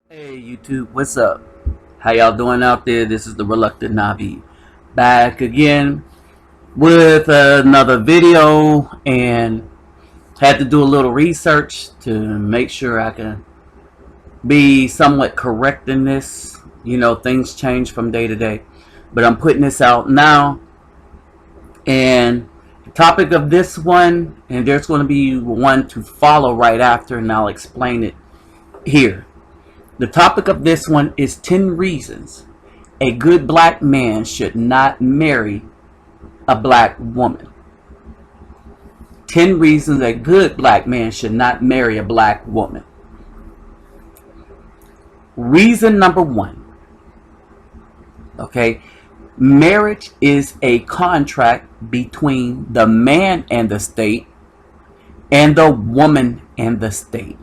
Hey YouTube, what's up? How y'all doing out there? This is the Reluctant Navi back again with another video, and had to do a little research to make sure I can be somewhat correct in this. You know, things change from day to day, but I'm putting this out now. And the topic of this one, and there's going to be one to follow right after, and I'll explain it here. The topic of this one is 10 reasons a good black man should not marry a black woman. 10 reasons a good black man should not marry a black woman. Reason number one, okay, marriage is a contract between the man and the state and the woman and the state.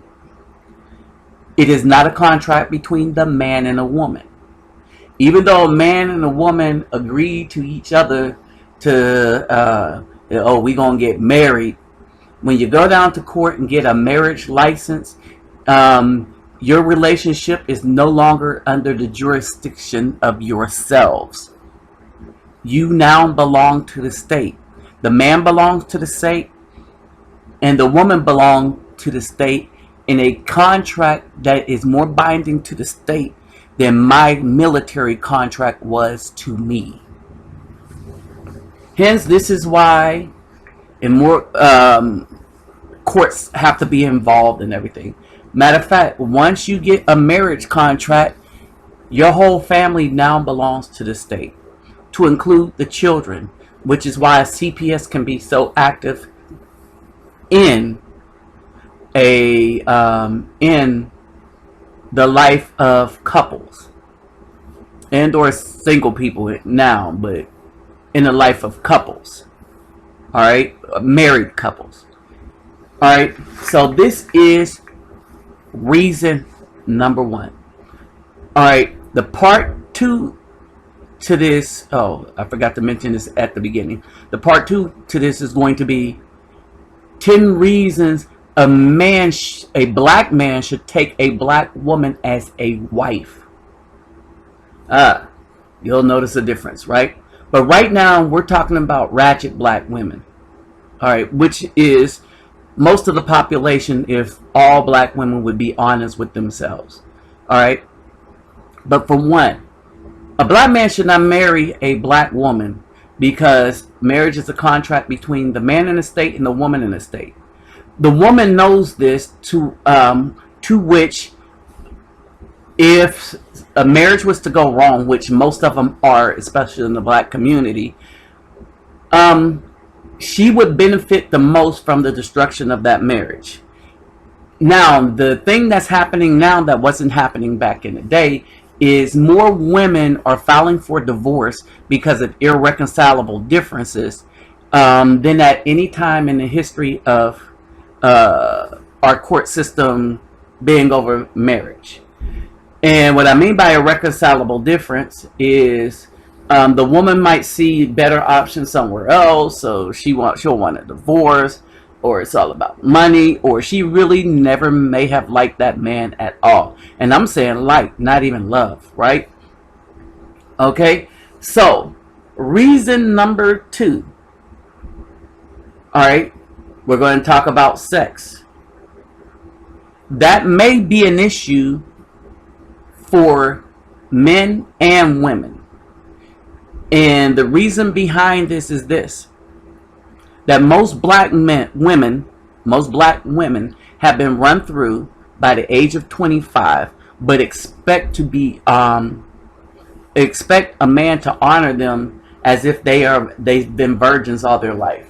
It is not a contract between the man and a woman. Even though a man and a woman agree to each other to, we're going to get married, when you go down to court and get a marriage license, your relationship is no longer under the jurisdiction of yourselves. You now belong to the state. The man belongs to the state, and the woman belongs to the state in a contract that is more binding to the state than my military contract was to me. Hence, this is why and more courts have to be involved in everything. Matter of fact, once you get a marriage contract, your whole family now belongs to the state, to include the children, which is why CPS can be so active in in the life of couples and or single people now, but in the life of couples. All right, married couples. All right, so this is reason number one. All right, the part two to this, I forgot to mention this at the beginning. The part two to this is going to be 10 reasons a black man should take a black woman as a wife. You'll notice a difference, right? But right now we're talking about ratchet black women. All right, which is most of the population if all black women would be honest with themselves. All right. But for one, a black man should not marry a black woman because marriage is a contract between the man in the state and the woman in the state. The woman knows this, to which if a marriage was to go wrong, which most of them are, especially in the black community, she would benefit the most from the destruction of that marriage. Now, the thing that's happening now that wasn't happening back in the day is more women are filing for divorce because of irreconcilable differences than at any time in the history of our court system being over marriage. And what I mean by irreconcilable difference is the woman might see better options somewhere else, so she'll want a divorce, or it's all about money, or she really never may have liked that man at all. And I'm saying like, not even love, right? Okay, so reason number two. All right, we're going to talk about sex. That may be an issue for men and women. And the reason behind this is this: that most black women have been run through by the age of 25, but expect a man to honor them as if they've been virgins all their life.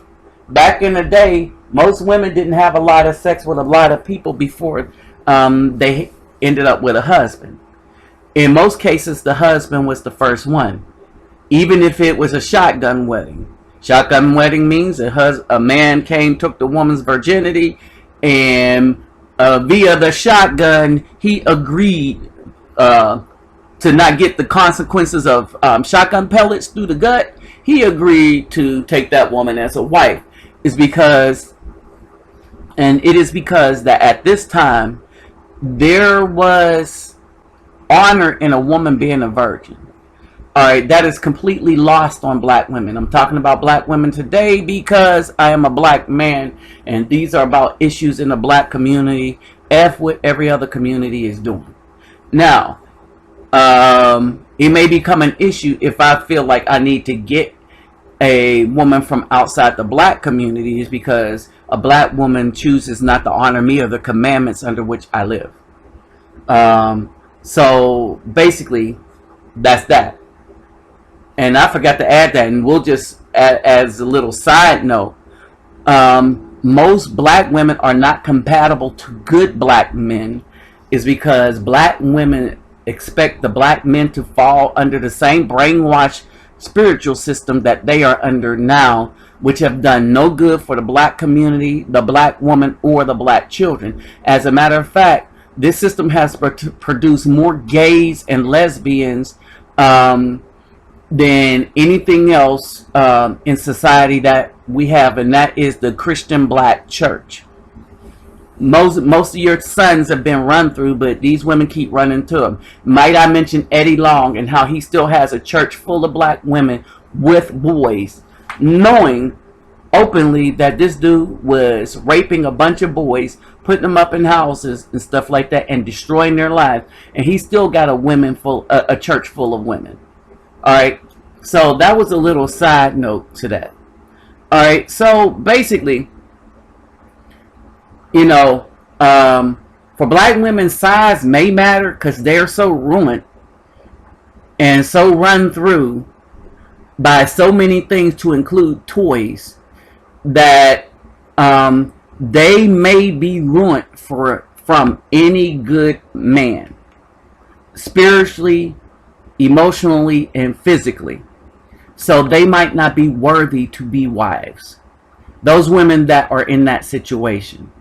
Back in the day, most women didn't have a lot of sex with a lot of people before they ended up with a husband. In most cases, the husband was the first one, even if it was a shotgun wedding. Shotgun wedding means a man took the woman's virginity, and via the shotgun, he agreed to not get the consequences of shotgun pellets through the gut. He agreed to take that woman as a wife. It is because that at this time there was honor in a woman being a virgin. All right, that is completely lost on black women. I'm talking about black women today because I am a black man, and these are about issues in the black community. F what every other community is doing. Now, it may become an issue if I feel like I need to get a woman from outside the black communities because a black woman chooses not to honor me or the commandments under which I live. So basically, that's that. And I forgot to add that, and we'll just as a little side note, most black women are not compatible to good black men, is because black women expect the black men to fall under the same brainwashed spiritual system that they are under now, which have done no good for the black community, the black woman, or the black children. As a matter of fact, this system has produced more gays and lesbians than anything else in society that we have, and that is the Christian black church. Most of your sons have been run through, but these women keep running to them. Might I mention Eddie Long and how he still has a church full of black women with boys, knowing openly that this dude was raping a bunch of boys, putting them up in houses and stuff like that, and destroying their lives, and he still got a church full of women. All right, so that was a little side note to that. All right, so basically, you know, for black women, size may matter because they're so ruined and so run through by so many things, to include toys, that they may be ruined from any good man, spiritually, emotionally, and physically. So they might not be worthy to be wives. Those women that are in that situation.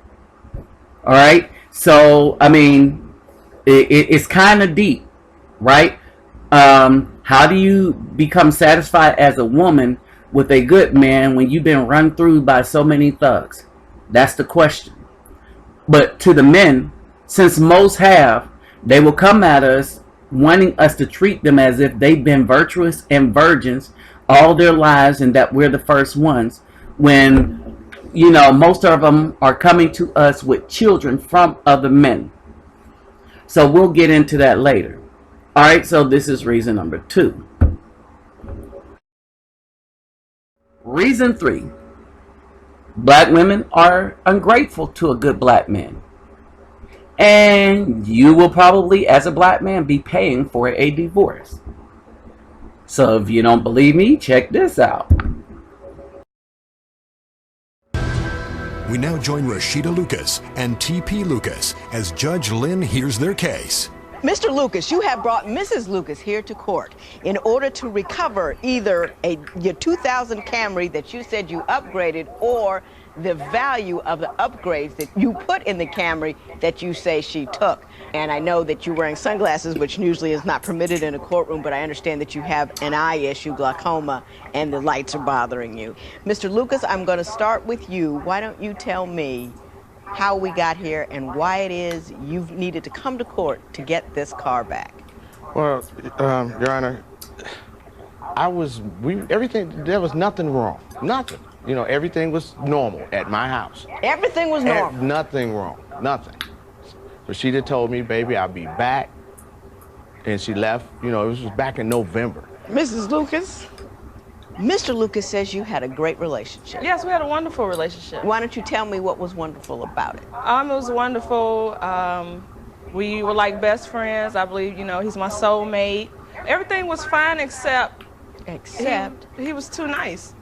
All right. So, I mean, it's kind of deep, right? How do you become satisfied as a woman with a good man when you've been run through by so many thugs? That's the question. But to the men, since most have, they will come at us wanting us to treat them as if they've been virtuous and virgins all their lives and that we're the first ones, when, you know, most of them are coming to us with children from other men. So we'll get into that later. All right, so this is reason number 2. Reason 3. Black women are ungrateful to a good black man. And you will probably, as a black man, be paying for a divorce. So if you don't believe me, check this out. We now join Rashida Lucas and TP Lucas as Judge Lynn hears their case. Mr. Lucas, you have brought Mrs. Lucas here to court in order to recover either your 2000 Camry that you said you upgraded, or the value of the upgrades that you put in the Camry that you say she took. And I know that you're wearing sunglasses, which usually is not permitted in a courtroom, but I understand that you have an eye issue, glaucoma, and the lights are bothering you. Mr. Lucas, I'm going to start with you. Why don't you tell me how we got here and why it is you've needed to come to court to get this car back? Well, Your Honor, there was nothing wrong, nothing. You know, everything was normal at my house. Everything was normal? Nothing wrong, nothing. Rashida told me, baby, I'll be back. And she left, you know, this was back in November. Mrs. Lucas, Mr. Lucas says you had a great relationship. Yes, we had a wonderful relationship. Why don't you tell me what was wonderful about it? It was wonderful. We were like best friends. I believe, you know, he's my soulmate. Everything was fine except... Except? He was too nice.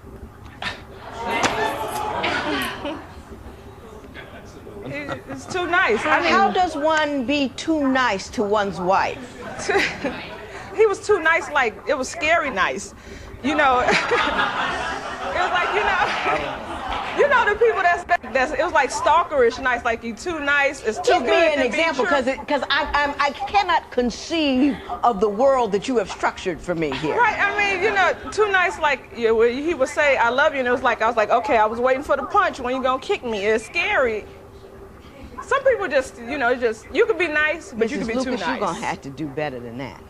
It's too nice. I mean, how does one be too nice to one's wife? He was too nice, like, it was scary nice. You know, it was like, you know the people that's it was like stalkerish nice, like you too nice, it's too good. Give me an example, because I cannot conceive of the world that you have structured for me here. Right, I mean, you know, too nice, like he would say, I love you, and it was like, I was like, okay, I was waiting for the punch, when you gonna kick me? It's scary. some people just, you know, you could be nice, but you could be Lucas, too nice. you're going to have to do better than that.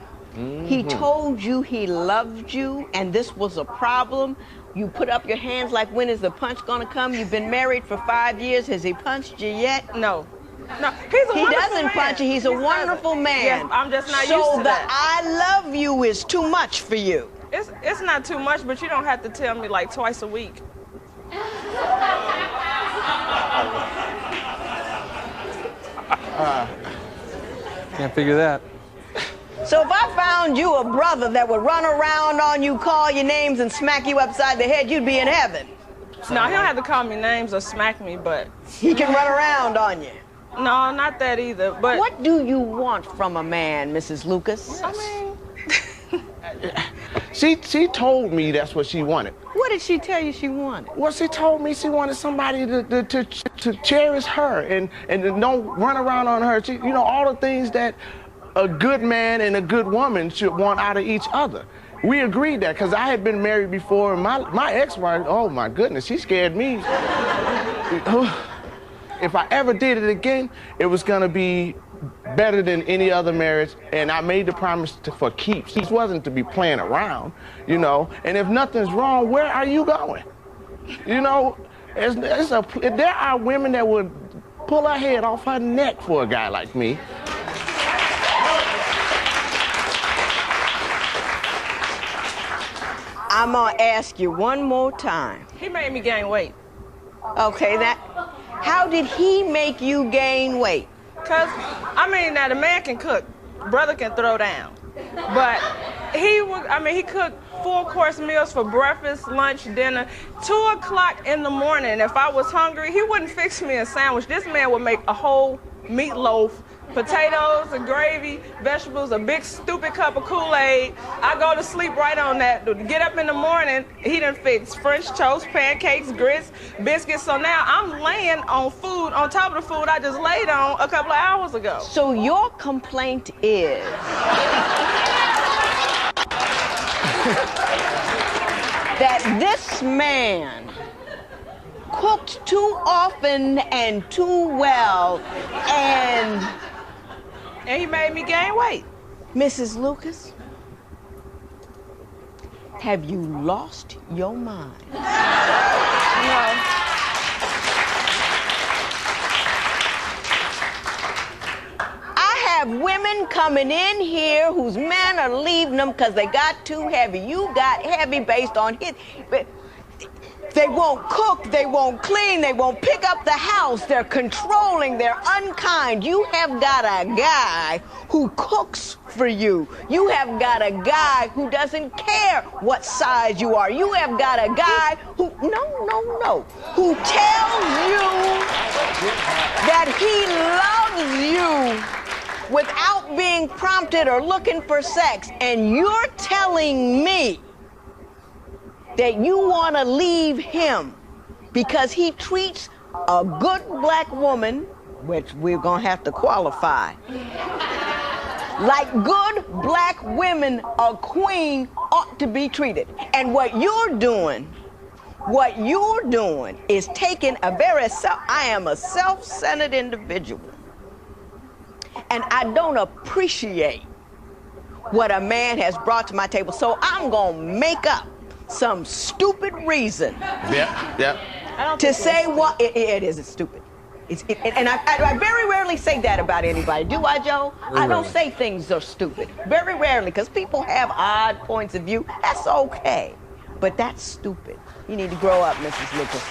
He told you he loved you, and this was a problem. You put up your hands like, when is the punch going to come? You've been married for 5 years. Has he punched you yet? No. No, he's a He wonderful doesn't man. punch you. He's a wonderful man. Yes, I'm just not so used to the that. I love you is too much for you. It's not too much, but you don't have to tell me like twice a week. Can't figure that. So if I found you a brother that would run around on you, call your names, and smack you upside the head, you'd be in heaven. No, he don't have to call me names or smack me, but He can run around on you. no, not that either. But What do you want from a man, Mrs. Lucas? I mean, She told me that's what she wanted. What did she tell you she wanted? Well, she told me she wanted somebody to cherish her and don't run around on her. She, you know, all the things that a good man and a good woman should want out of each other. We agreed that because I had been married before, and my ex-wife, oh my goodness, she scared me. If I ever did it again, it was gonna be better than any other marriage, and I made the promise for keeps. This wasn't to be playing around, you know, and if nothing's wrong, where are you going? You know, there are women that would pull her head off her neck for a guy like me. I'm gonna ask you one more time. he made me gain weight. Okay, how did he make you gain weight? Cause I mean, now the man can cook, brother can throw down, but he cooked 4-course meals for breakfast, lunch, dinner. 2 o'clock in the morning, if I was hungry, he wouldn't fix me a sandwich. This man would make a whole meatloaf, potatoes and gravy, vegetables, a big stupid cup of Kool-Aid. I go to sleep right on that. Get up in the morning, he done fix French toast, pancakes, grits, biscuits. So now I'm laying on food on top of the food I just laid on a couple of hours ago. So your complaint is that this man cooked too often and too well, and And he made me gain weight. Mrs. Lucas, have you lost your mind? No. I have women coming in here whose men are leaving them because they got too heavy. You got heavy based on his. They won't cook, they won't clean, they won't pick up the house, they're controlling, they're unkind. You have got a guy who cooks for you. You have got a guy who doesn't care what size you are. You have got a guy who, who tells you that he loves you without being prompted or looking for sex. And you're telling me that you want to leave him because he treats a good black woman, which we're going to have to qualify, like good black women, a queen ought to be treated. And what you're doing is taking I am a self-centered individual, and I don't appreciate what a man has brought to my table, so I'm going to make up some stupid reason to say what it isn't stupid. And I very rarely say that about anybody. Do I, Joe? I don't say things are stupid. Very rarely, because people have odd points of view. That's okay. But that's stupid. You need to grow up, Mrs. Lucas.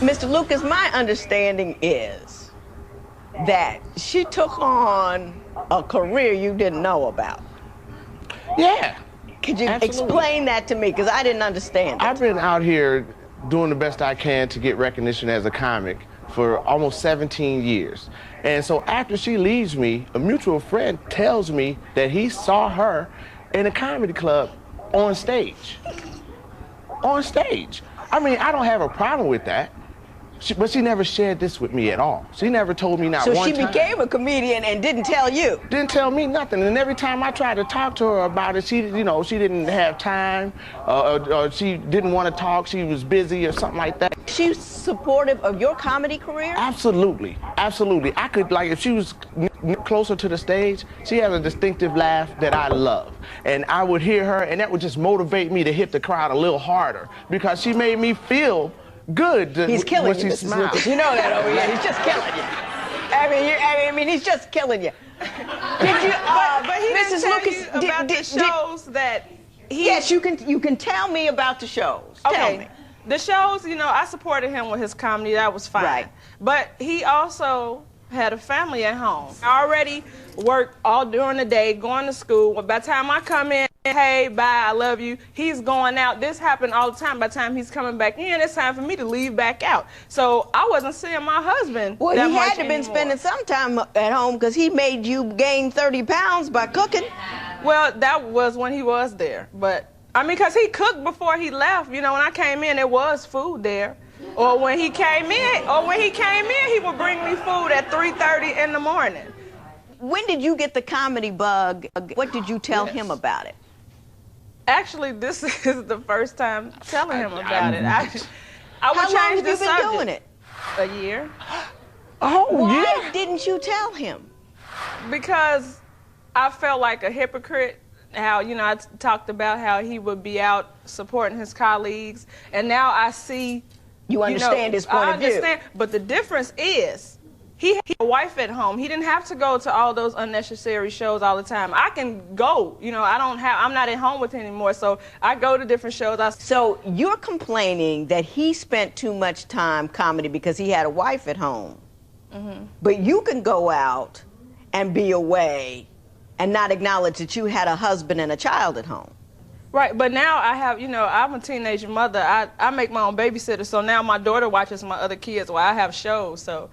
Mr. Lucas, my understanding is that she took on a career you didn't know about. Yeah. Could you Absolutely. explain that to me? Because I didn't understand it. I've been out here doing the best I can to get recognition as a comic for almost 17 years. And so after she leaves me, a mutual friend tells me that he saw her in a comedy club on stage. On stage. I mean, I don't have a problem with that. But she never shared this with me at all. She never told me not So one she time. became a comedian and didn't tell you. Didn't tell me nothing. And every time I tried to talk to her about it, she didn't have time, or she didn't want to talk. She was busy or something like that. She's supportive of your comedy career? Absolutely, absolutely. I could, like, if she was closer to the stage, she has a distinctive laugh that I love. And I would hear her, and that would just motivate me to hit the crowd a little harder, because she made me feel good. He's killing when you, she Mrs. smiled. Lucas. You know that over here. He's just killing you. I mean, he's just killing you. Did you, But he Mrs. didn't tell Lucas, you about the shows that he... Yes, you can tell me about the shows. Tell me. The shows, I supported him with his comedy. That was fine. Right. But he also had a family at home. I already worked all during the day, going to school. By the time I come in, hey, bye, I love you, he's going out. This happened all the time. By the time he's coming back in, it's time for me to leave back out. So I wasn't seeing my husband Well, that he much had to been anymore. spending some time at home because he made you gain 30 pounds by cooking. Well, that was when he was there. But, because he cooked before he left. When I came in, there was food there. Or when he came in, he would bring me food at 3:30 in the morning. When did you get the comedy bug? What did you tell him about it? Actually, this is the first time telling him about it. I would How long change have the you been subject. doing it? A year. Oh, Why yeah. didn't you tell him? Because I felt like a hypocrite. How, I talked about how he would be out supporting his colleagues. And now I see... You understand his point I of view. understand, but the difference is he had a wife at home. He didn't have to go to all those unnecessary shows all the time. I can go. I'm not at home with him anymore, so I go to different shows. So you're complaining that he spent too much time comedy because he had a wife at home. Mm-hmm. But you can go out and be away and not acknowledge that you had a husband and a child at home. Right, but now I have, I'm a teenage mother. I make my own babysitter, so now my daughter watches my other kids while I have shows, so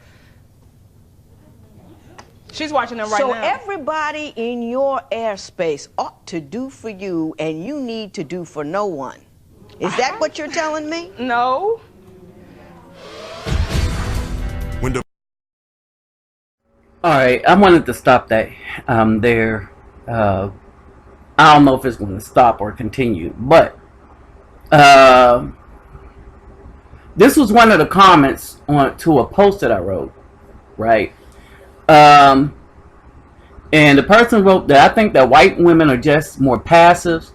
she's watching them right now. So everybody in your airspace ought to do for you, and you need to do for no one. Is that what you're telling me? No. When the All right, I wanted to stop that there. I don't know if it's going to stop or continue, but this was one of the comments to a post that I wrote, right? And the person wrote that I think that white women are just more passive,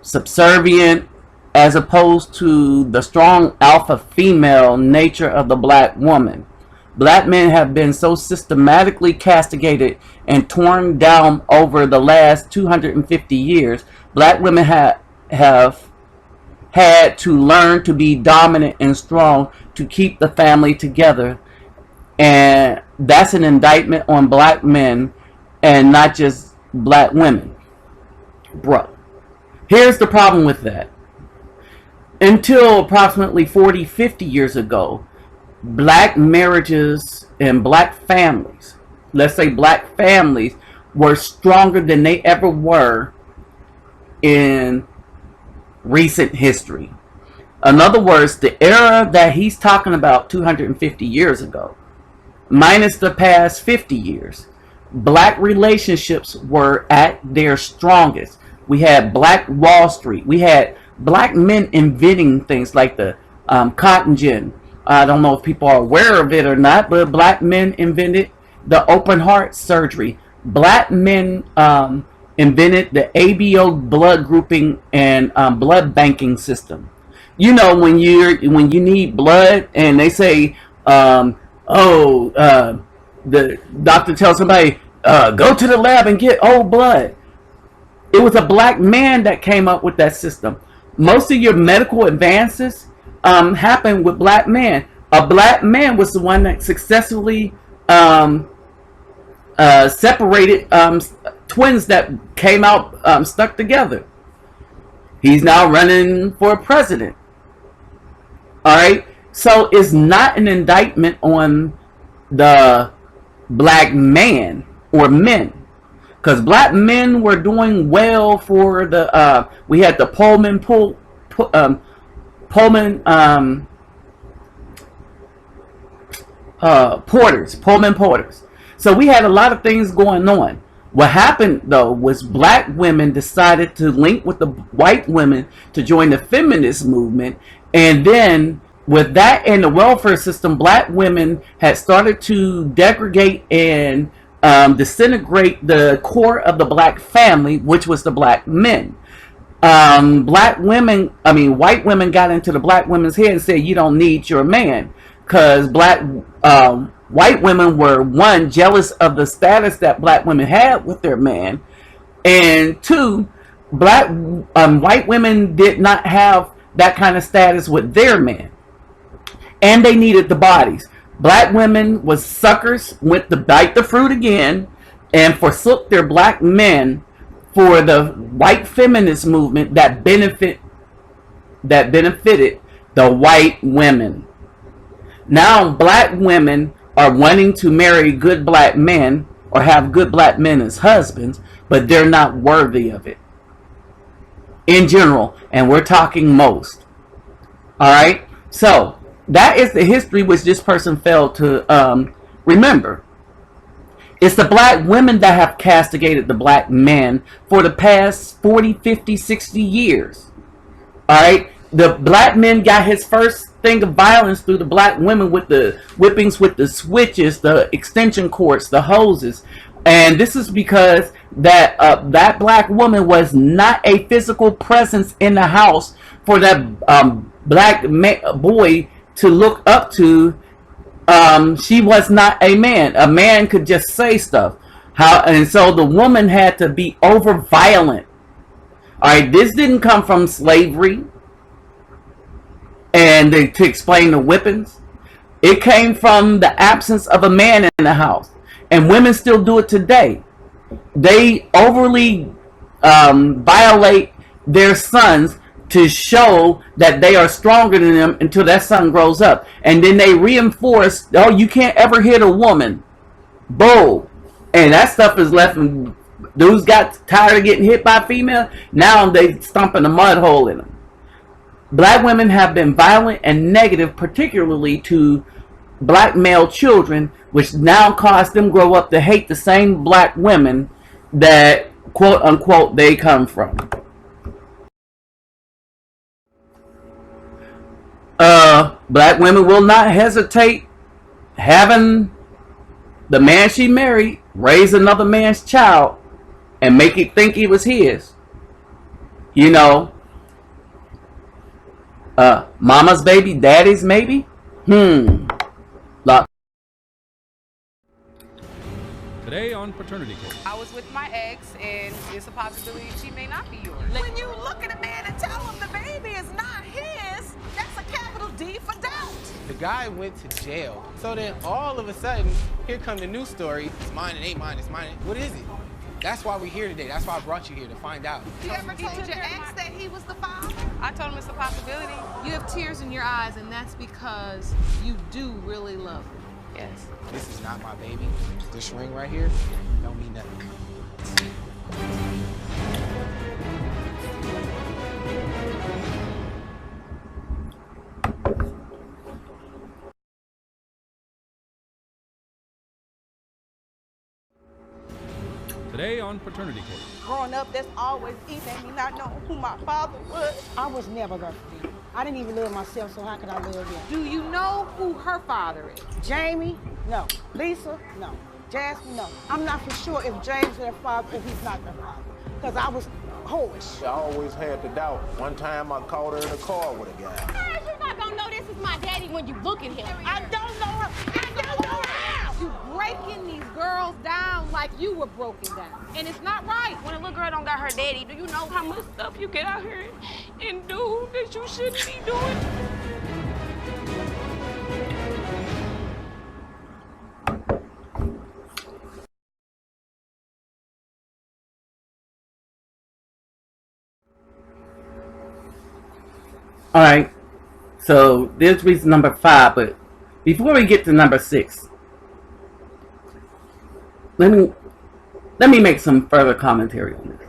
subservient, as opposed to the strong alpha female nature of the black woman. Black men have been so systematically castigated and torn down over the last 250 years. Black women have had to learn to be dominant and strong to keep the family together. And that's an indictment on black men and not just black women. Bro, here's the problem with that. Until approximately 40, 50 years ago, black marriages and black families, let's say black families, were stronger than they ever were in recent history. In other words, the era that he's talking about 250 years ago, minus the past 50 years, black relationships were at their strongest. We had Black Wall Street. We had black men inventing things like the cotton gin. I don't know if people are aware of it or not, but black men invented the open heart surgery. Black men invented the ABO blood grouping and blood banking system. When you need blood and they say, the doctor tells somebody, go to the lab and get old blood. It was a black man that came up with that system. Most of your medical advances happened with black men. A black man was the one that successfully separated twins that came out stuck together. He's now running for president. All right, so it's not an indictment on the black man or men, because black men were doing well for the. We had the Pullman porters, Pullman porters. So we had a lot of things going on. What happened though was black women decided to link with the white women to join the feminist movement, and then with that and the welfare system, black women had started to degrade and disintegrate the core of the black family, which was the black men. White women got into the black women's head and said, you don't need your man, because white women were, one, jealous of the status that black women had with their man, and two, white women did not have that kind of status with their men, and they needed the bodies. Black women was suckers, went to bite the fruit again, and forsook their black men for the white feminist movement that benefited the white women. Now black women are wanting to marry good black men or have good black men as husbands, but they're not worthy of it. In general, and we're talking most. Alright? So, that is the history which this person failed to remember. It's the black women that have castigated the black men for the past 40, 50, 60 years. Alright? The black men got his first thing of violence through the black women with the whippings with the switches, the extension cords, the hoses. And this is because that black woman was not a physical presence in the house for that black boy to look up to. She was not a man. A man could just say stuff. And so the woman had to be over violent. Alright, this didn't come from slavery. And to explain the whippings, it came from the absence of a man in the house. And women still do it today. They overly violate their sons to show that they are stronger than them until that son grows up. And then they reinforce, oh, you can't ever hit a woman. Bull. And that stuff is left. Dudes got tired of getting hit by a female. Now they stomping a mud hole in them. Black women have been violent and negative, particularly to black male children, which now cause them grow up to hate the same black women that, quote unquote, they come from. Black women will not hesitate having the man she married raise another man's child and make it think he was his. You know, mama's baby, daddy's maybe? Today on Paternity Case. I was with my ex, and it's a possibility she may not be yours. When you look at a man and tell him the baby is not his, that's a capital D for doubt. The guy went to jail. So then all of a sudden, here comes the new story. It's mine, it ain't mine, it's mine. What is it? That's why we're here today. That's why I brought you here, to find out. You ever told your ex that he was the father? I told him it's a possibility. You have tears in your eyes, and that's because you do really love him. Yes. This is not my baby. This ring right here don't mean nothing. Today on Paternity Case. Growing up, that's always easy, me not knowing who my father was. I was never there for them. I didn't even love myself, so how could I love them? Do you know who her father is? Jamie? No. Lisa? No. Jasmine? No. I'm not for sure if James is their father or he's not their father, because I was whorish. I always had the doubt. One time I caught her in a car with a guy. How you not gonna know this is my daddy when you look at him? I don't know her. I don't know her. You breaking these girls down like you were broken down, and it's not right. When a little girl don't got her daddy, do you know how much stuff you get out here and do that you shouldn't be doing? All right, so this reason number 5, but before we get to number 6, let me make some further commentary on this.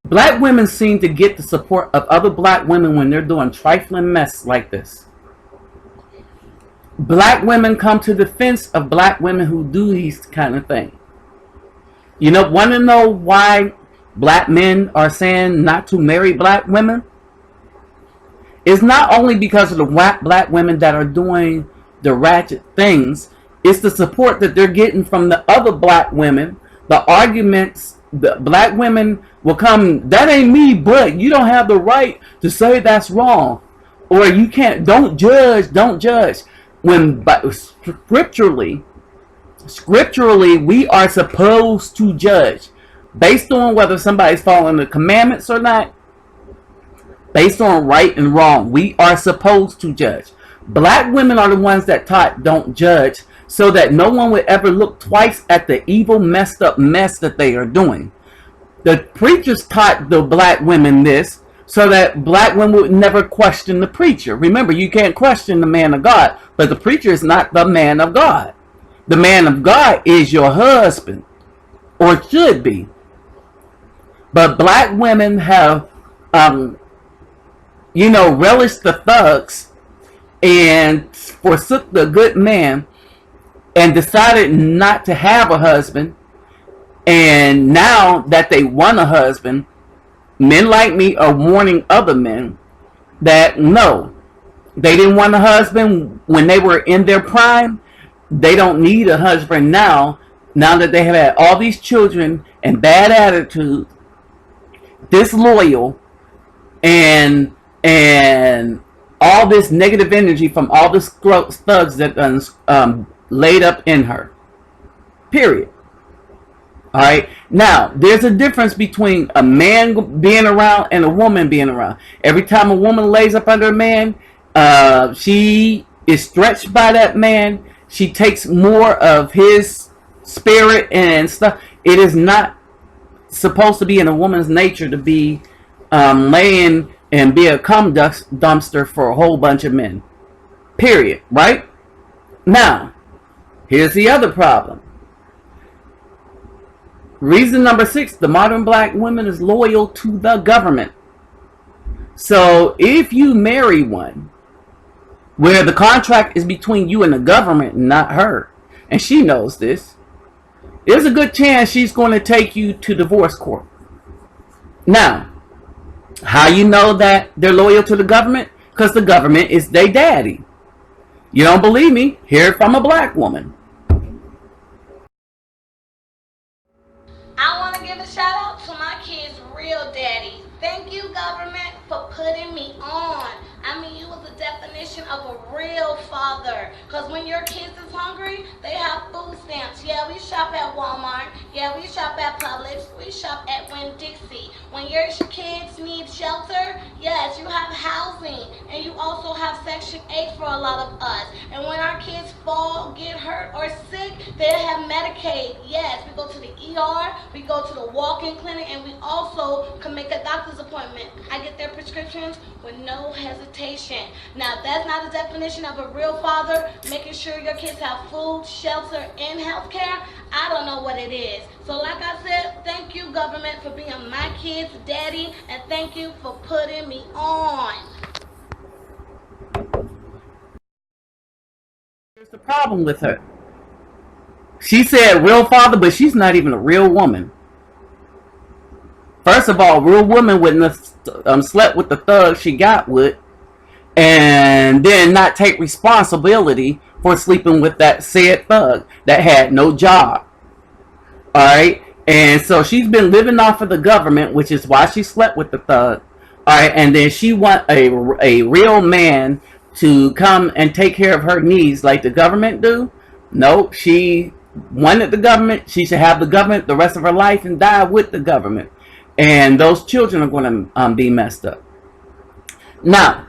Black women seem to get the support of other black women when they're doing trifling mess like this. black women come to the defense of black women who do these kind of things. You know, want to know why black men are saying not to marry black women? It's not only because of the black women that are doing the ratchet things. It's the support that they're getting from the other black women. The arguments, the black women will come, that ain't me, but you don't have the right to say that's wrong. Or you can't, don't judge. When scripturally, we are supposed to judge based on whether somebody's following the commandments or not, based on right and wrong. We are supposed to judge. Black women are the ones that taught don't judge, so that no one would ever look twice at the evil, messed up mess that they are doing. The preachers taught the black women this, so that black women would never question the preacher. Remember, you can't question the man of God, but the preacher is not the man of God. The man of God is your husband, or should be. But black women have, relished the thugs and forsook the good man and decided not to have a husband. And now that they want a husband, men like me are warning other men that no, they didn't want a husband when they were in their prime. They don't need a husband now that they have had all these children and bad attitude, disloyal, and all this negative energy from all the thugs that laid up in her. Period. All right. Now, there's a difference between a man being around and a woman being around. Every time a woman lays up under a man, she is stretched by that man. She takes more of his spirit and stuff. It is not supposed to be in a woman's nature to be laying and be a cum dumpster for a whole bunch of men. Period. Right? Now, here's the other problem. Reason number 6, the modern black woman is loyal to the government. So if you marry one where the contract is between you and the government, not her, and she knows this, there's a good chance she's going to take you to divorce court. Now, how you know that they're loyal to the government? Because the government is their daddy. You don't believe me? Hear it from a black woman. I want to give a shout out to my kids' real daddy. Thank you, government, for putting me on. I mean, you was the definition of a real father. Because when your kids is hungry, they have food stamps. Yeah, we shop at Walmart. Yeah, we shop at Publix. We shop at Winn-Dixie. When your kids need shelter, yes, you have housing. And you also have Section 8 for a lot of us. And when our kids fall, get hurt, or sick, they have Medicaid. Yes, we go to the ER, we go to the walk-in clinic, and we also can make a doctor's appointment. I get their prescriptions with no hesitation. Now, if that's not a definition of a real father, making sure your kids have food, shelter, and health care, I don't know what it is. So like I said, thank you, government, for being my kid's daddy, and thank you for putting me on. Here's the problem with her. She said real father, but she's not even a real woman. First of all, a real woman wouldn't have slept with the thug she got with, and then not take responsibility for sleeping with that said thug that had no job. Alright? And so she's been living off of the government, which is why she slept with the thug. Alright? And then she want a real man to come and take care of her needs like the government do. Nope. She wanted the government. She should have the government the rest of her life and die with the government. And those children are going to be messed up. Now,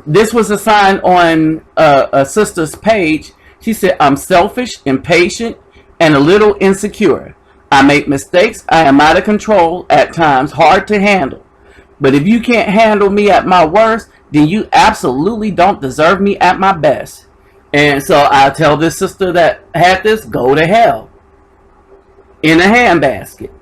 this was a sign on a sister's page. She said, I'm selfish, impatient, and a little insecure. I make mistakes. I am out of control at times, hard to handle. But if you can't handle me at my worst, then you absolutely don't deserve me at my best. And so I tell this sister that had this, go to hell. In a handbasket.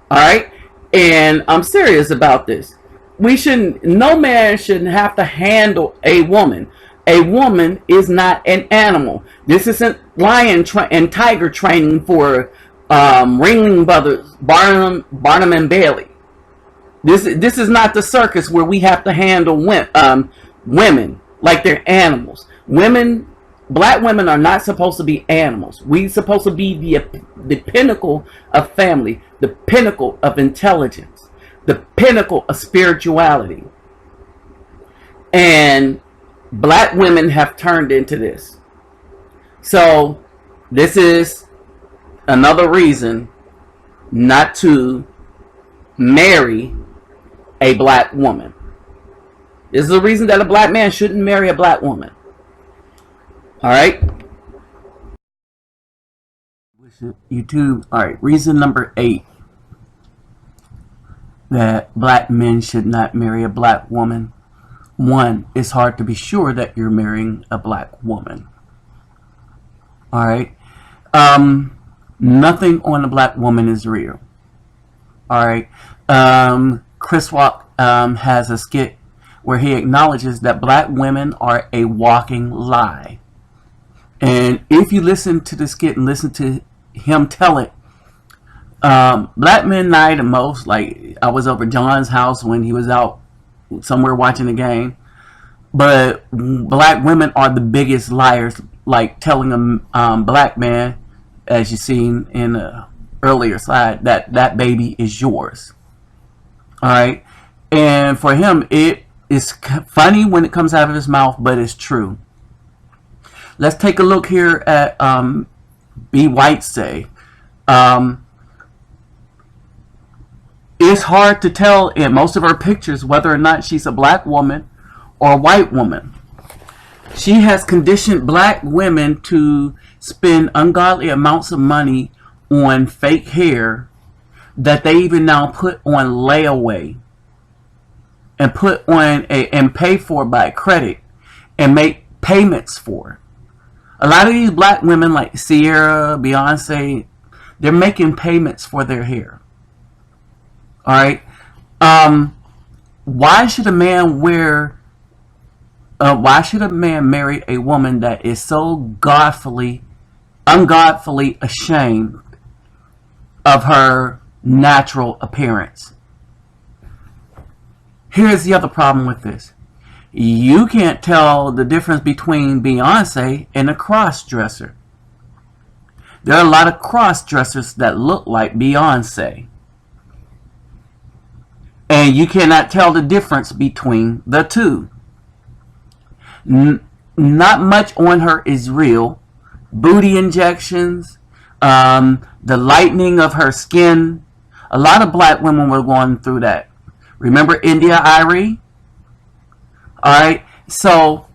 Alright? And I'm serious about this. no man shouldn't have to handle a woman. A woman is not an animal. This isn't lion and tiger training for Ringling Brothers, Barnum and Bailey. This is not the circus where we have to handle women like they're animals. Black women are not supposed to be animals. We're supposed to be the pinnacle of family, the pinnacle of intelligence, the pinnacle of spirituality. And black women have turned into this. So this is another reason not to marry a black woman. This is a reason that a black man shouldn't marry a black woman. Alright? YouTube. Alright, reason number 8 that black men should not marry a black woman. 1, it's hard to be sure that you're marrying a black woman. Alright? Nothing on a black woman is real. Alright? Chris Rock has a skit where he acknowledges that black women are a walking lie. And if you listen to the skit and listen to him tell it, black men lie the most. Like, I was over John's house when he was out somewhere watching the game, but black women are the biggest liars, like telling a black man, as you seen in the earlier slide, that baby is yours. Alright, and for him it is funny when it comes out of his mouth, but it's true. Let's take a look here at B. White say. It's hard to tell in most of her pictures whether or not she's a black woman or a white woman. She has conditioned black women to spend ungodly amounts of money on fake hair that they even now put on layaway and put on and pay for by credit and make payments for. A lot of these black women like Sierra, Beyonce, they're making payments for their hair. Alright? Why should a man marry a woman that is so ungodfully ashamed of her natural appearance? Here's the other problem with this. You can't tell the difference between Beyonce and a cross-dresser. There are a lot of cross-dressers that look like Beyonce. And you cannot tell the difference between the two. Not much on her is real. Booty injections, the lightening of her skin. A lot of black women were going through that. Remember India Arie? Alright, so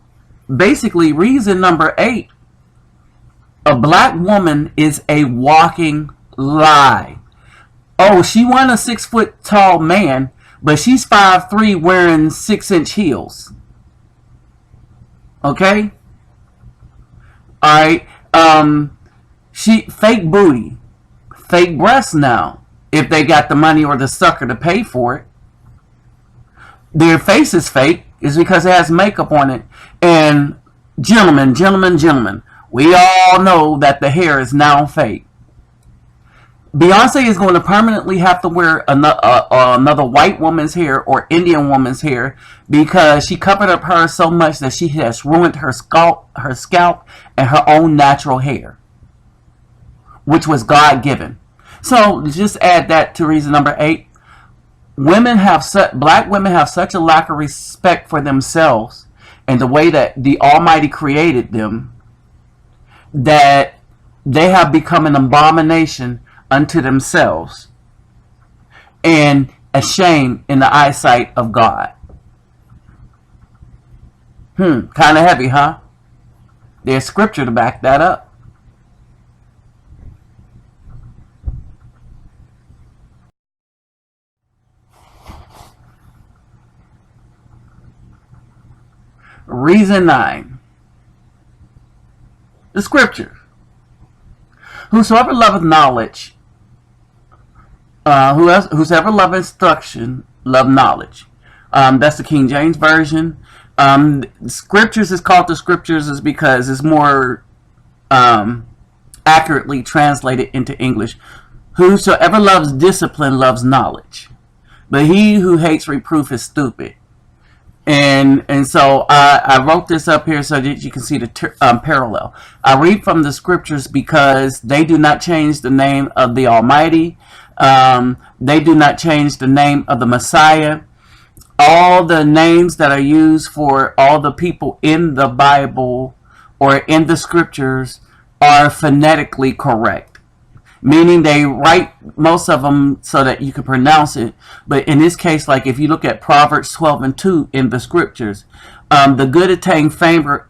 basically reason number 8, a black woman is a walking lie. Oh, she want a 6 foot tall man, but she's 5'3" wearing 6-inch heels. Okay? Alright, she fake booty, fake breasts now, if they got the money or the sucker to pay for it. Their face is fake is because it has makeup on it. And gentlemen, we all know that the hair is now fake. Beyonce is going to permanently have to wear another white woman's hair or Indian woman's hair because she covered up hers so much that she has ruined her scalp and her own natural hair, which was God-given. So just add that to reason number 8. Black women have such a lack of respect for themselves and the way that the Almighty created them that they have become an abomination unto themselves and a shame in the eyesight of God. Kind of heavy, huh? There's scripture to back that up. Reason 9. The scripture. Whosoever loveth knowledge, whosoever loveth instruction, love knowledge. That's the King James Version. Scriptures is called the Scriptures is because it's more accurately translated into English. Whosoever loves discipline loves knowledge, but he who hates reproof is stupid. And so I wrote this up here so that you can see the parallel. I read from the Scriptures because they do not change the name of the Almighty. They do not change the name of the Messiah. All the names that are used for all the people in the Bible or in the Scriptures are phonetically correct, meaning they write most of them so that you can pronounce it. But in this case, like if you look at Proverbs 12:2 in the Scriptures, the good attain favor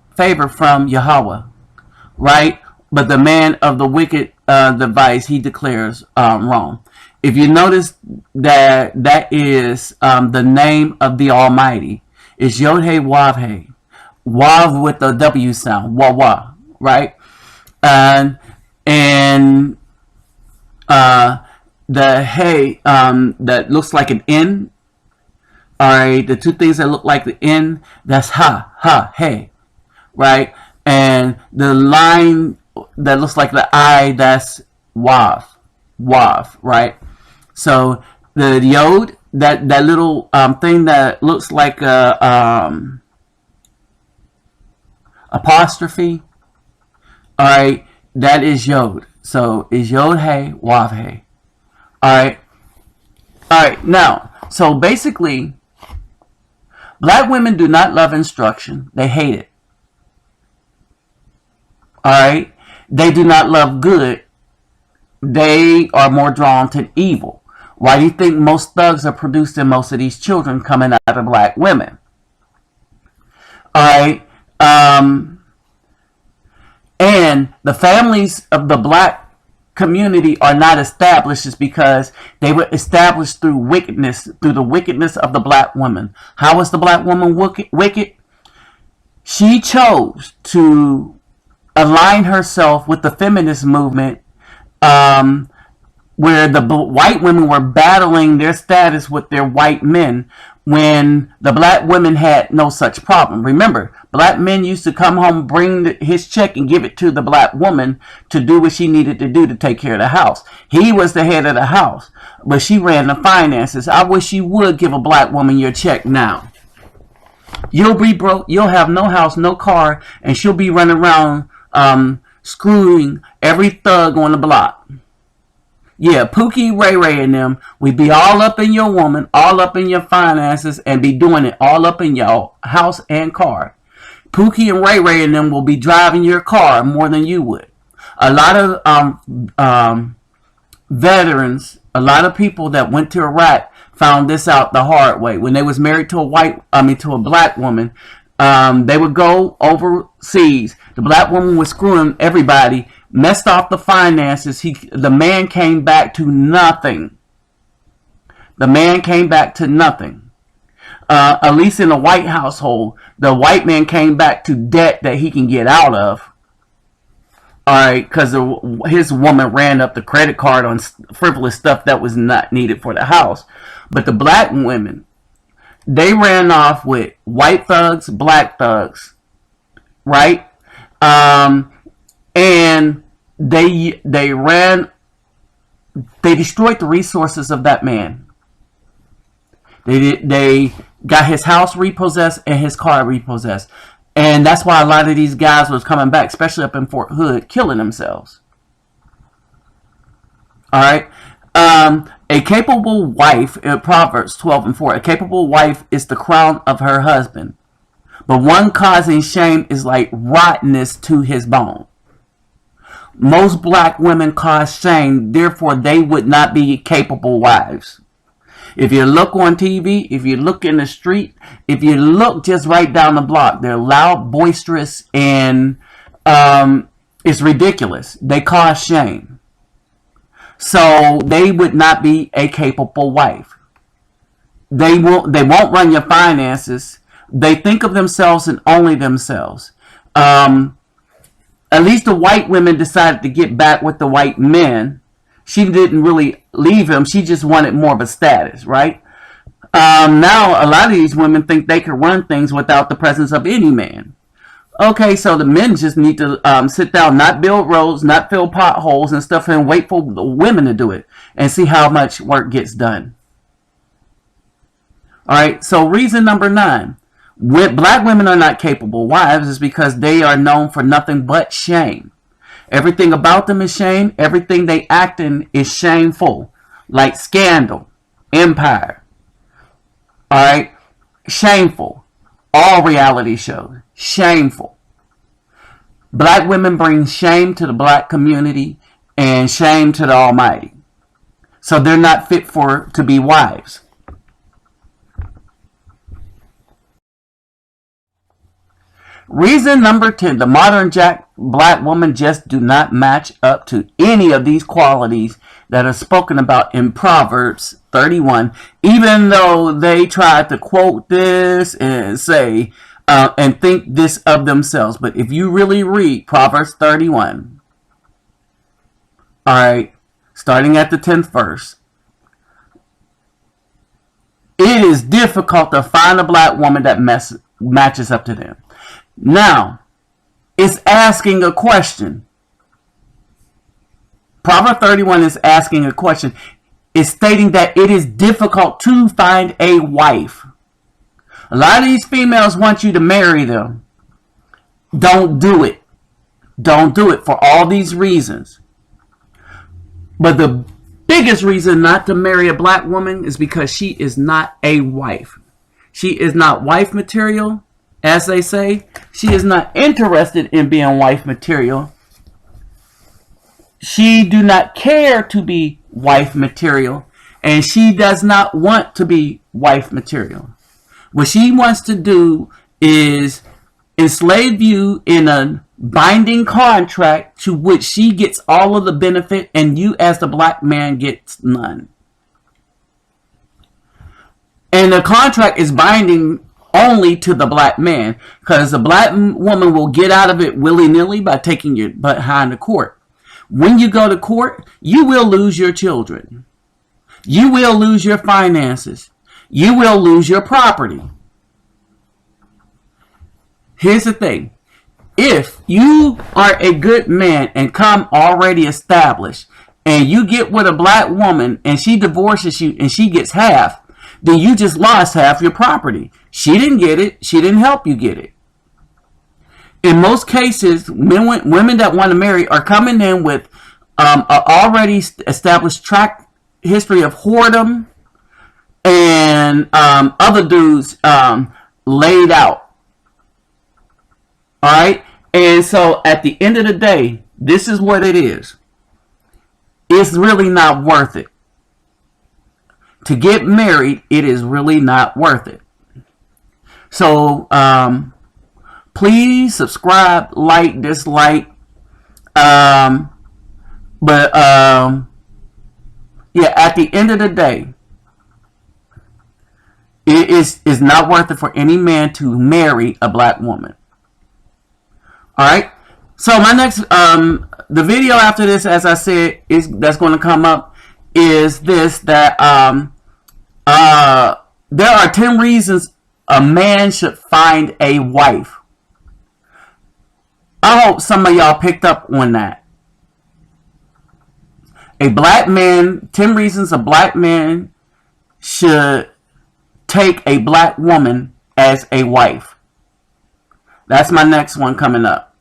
from Yahweh, right? But the man of the wicked device he declares wrong. If you notice that is the name of the Almighty. It's Yod-Heh Wav-Heh. Wav with the W sound. Wah-wah. Right? And the hey that looks like an N. Alright, the two things that look like the N, that's ha, hey. Right? And the line that looks like the I, that's Wav. Wav, right? So the Yod, that little thing that looks like a apostrophe, alright, that is Yod. So is Yod-Heh Wav-Heh. Alright, now, so basically, black women do not love instruction. They hate it. Alright? They do not love good. They are more drawn to evil. Why do you think most thugs are produced in most of these children coming out of black women? Alright? And the families of the black community are not established is because they were established through wickedness, through the wickedness of the black woman. How was the black woman wicked? She chose to align herself with the feminist movement, where the white women were battling their status with their white men when the black women had no such problem. Remember, black men used to come home, bring his check and give it to the black woman to do what she needed to do to take care of the house. He was the head of the house, but she ran the finances. I wish you would give a black woman your check now. You'll be broke, you'll have no house, no car, and she'll be running around screwing every thug on the block. Yeah, Pookie, Ray Ray and them, we be all up in your woman, all up in your finances, and be doing it all up in your house and car. Pookie and Ray Ray and them will be driving your car more than you would. A lot of veterans, a lot of people that went to Iraq found this out the hard way. When they was married to a black woman, they would go overseas. The black woman was screwing everybody, messed off the finances. The man came back to nothing. The man came back to nothing. At least in a white household, the white man came back to debt that he can get out of. Alright, because his woman ran up the credit card on frivolous stuff that was not needed for the house. But the black women, they ran off with white thugs, black thugs, right? And they destroyed the resources of that man. They got his house repossessed and his car repossessed. And that's why a lot of these guys was coming back, especially up in Fort Hood, killing themselves. Alright? A capable wife, in Proverbs 12:4, a capable wife is the crown of her husband. But one causing shame is like rottenness to his bone. Most black women cause shame, therefore they would not be capable wives. If you look on TV, if you look in the street, if you look just right down the block, they're loud, boisterous, and it's ridiculous. They cause shame. So they would not be a capable wife. They won't run your finances. They think of themselves and only themselves. At least the white women decided to get back with the white men. She didn't really leave him. She just wanted more of a status, right? Now a lot of these women think they can run things without the presence of any man. Okay, so the men just need to sit down, not build roads, not fill potholes and stuff, and wait for the women to do it and see how much work gets done. Alright, so reason number 9. Black women are not capable wives is because they are known for nothing but shame. Everything about them is shame. Everything they act in is shameful. Like Scandal, Empire. Alright, shameful. All reality shows, shameful. Black women bring shame to the black community and shame to the Almighty. So they're not fit to be wives. Reason number 10, the modern black woman just do not match up to any of these qualities that are spoken about in Proverbs 31, even though they tried to quote this and say, and think this of themselves. But if you really read Proverbs 31, alright, starting at the 10th verse, it is difficult to find a black woman that matches up to them. Now, it's asking a question. Proverbs 31 is asking a question. It's stating that it is difficult to find a wife. A lot of these females want you to marry them. Don't do it. Don't do it for all these reasons. But the biggest reason not to marry a black woman is because she is not a wife. She is not wife material. As they say, she is not interested in being wife material. She do not care to be wife material. And she does not want to be wife material. What she wants to do is enslave you in a binding contract to which she gets all of the benefit and you as the black man gets none. And the contract is binding only to the black man, because the black woman will get out of it willy-nilly by taking your butt behind the court. When you go to court, you will lose your children. You will lose your finances. You will lose your property. Here's the thing. If you are a good man and come already established, and you get with a black woman and she divorces you and she gets half, then you just lost half your property. She didn't get it. She didn't help you get it. In most cases, women that want to marry are coming in with an already established track history of whoredom and other dudes laid out. Alright? And so at the end of the day, this is what it is. It's really not worth it. To get married, it is really not worth it. So, please subscribe, like, dislike. Yeah, at the end of the day, it is not worth it for any man to marry a black woman. Alright? So my next, the video after this, as I said, that's going to come up is this, that there are 10 reasons a man should find a wife. I hope some of y'all picked up on that. A black man, 10 reasons a black man should take a black woman as a wife. That's my next one coming up.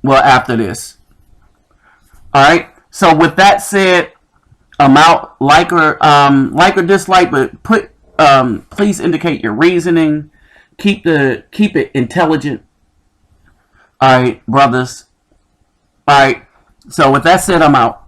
Well, after this. Alright, so with that said, I'm out. Like or dislike, but please indicate your reasoning. Keep it intelligent. Alright, brothers. Alright, so with that said, I'm out.